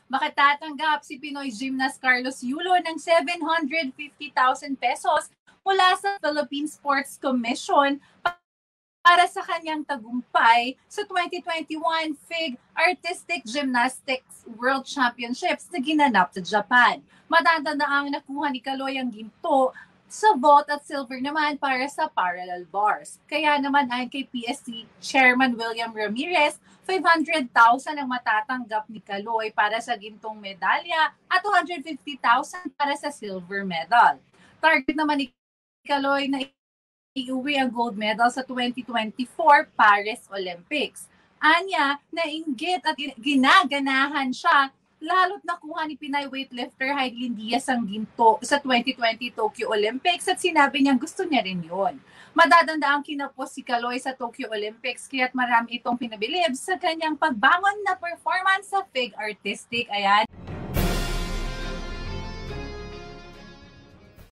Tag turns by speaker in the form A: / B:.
A: Makatatanggap si Pinoy gymnast Carlos Yulo ng 750,000 pesos mula sa Philippine Sports Commission para sa kanyang tagumpay sa 2021 FIG Artistic Gymnastics World Championships na ginanap sa Japan. Matatanda nakuha ni Kaloy ang ginto sa vault at silver naman para sa parallel bars. Kaya naman ayon kay PSC Chairman William Ramirez, 500,000 ang matatanggap ni Kaloy para sa gintong medalya at 250,000 para sa silver medal. Target naman ni Kaloy na iuwi ang gold medal sa 2024 Paris Olympics. Anya, nainggit at ginaganahan siya lalo't nakuha ni Pinay weightlifter Heidelin Diaz ang ginto sa 2020 Tokyo Olympics at sinabi niyang gusto niya rin yun. Madadanda ang kinapos si Kaloy sa Tokyo Olympics kaya't marami itong pinabilib sa kanyang pagbangon na performance sa FIG Artistic. Ayan.